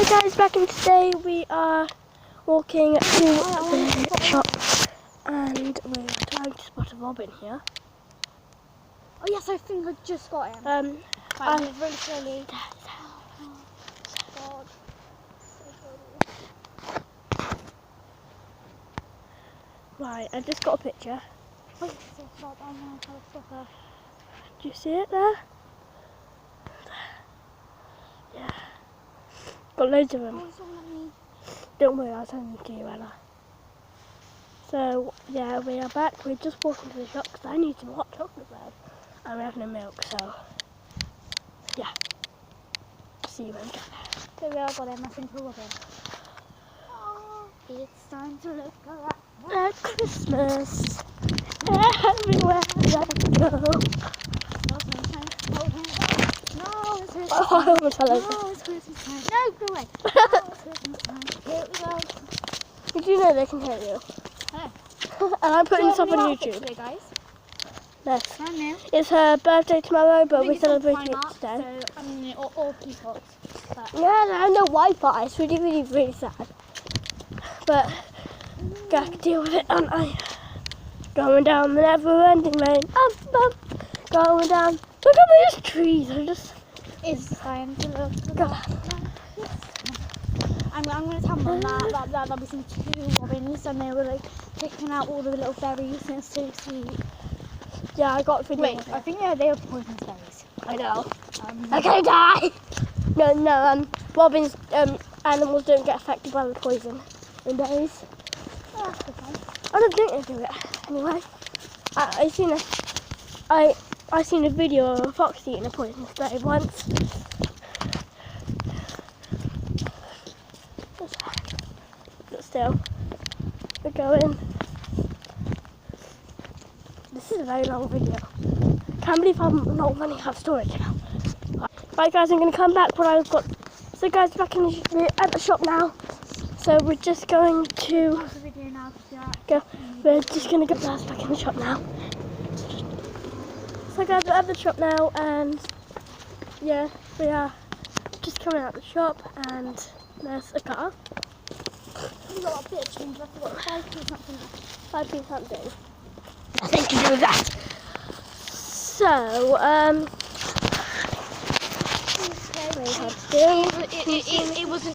Guys, back in today we are walking to the shop and we're trying to spot a robin here. Oh yes, I think I just got him. I Move really slowly. God. Right, I just got a picture. Wait, stop. I'm going to stop her. Do you see it there? Yeah. Got loads of them. Oh, he's looking at me. Don't worry, I'll send them to you, Ella. So, yeah, we are back. We're just walking to the shop because I need some hot chocolate bread. And we have no milk, so, yeah. See you when we get there. So we all got him. I think we're robin. Oh, it's time to look around. At Christmas, everywhere I go. No, it's Christmas Oh, I time. almost fell over. No, it's Christmas time. No, go away. No, it's Christmas time. Here we go. Did you know they can hear you? Hey. And I'm putting this up on Outfit YouTube. today, guys. Yes. Brand new. It's her birthday tomorrow, I but think we're it's on celebrating it Primark, today. So, I mean, all peacocks. But Yeah, there are no Wi-Fi. It's really, really, really sad. But got to deal with it, aren't I? Going down the never-ending lane. Going down. Look at these trees. I just. it's time to look God. around. I'm going to tell Mum that there'll be some two robins and they were like picking out all the little berries and it's so sweet. Yeah, I got a video. Wait, of it. I think they were poisonous berries. I know. I'm gonna die. No. Robins, animals don't get affected by the poison in berries. Oh, that's okay. I don't think they do it. Anyway, I seen a video of a fox eating a poisonous berry once. But still, we're going. This is a very long video. Can't believe I'm not running out of storage now. Right guys, I'm going to come back when I've got. So guys, back in at the shop now. So we're just going to Pause the video now because you're at go. We're just going to go back in the shop now. So guys, we're at the shop now, and yeah, we are just coming out the shop, and there's a car. We got a bit of change. I forgot 5p something. 5p something. Nothing to do with that. So, It wasn't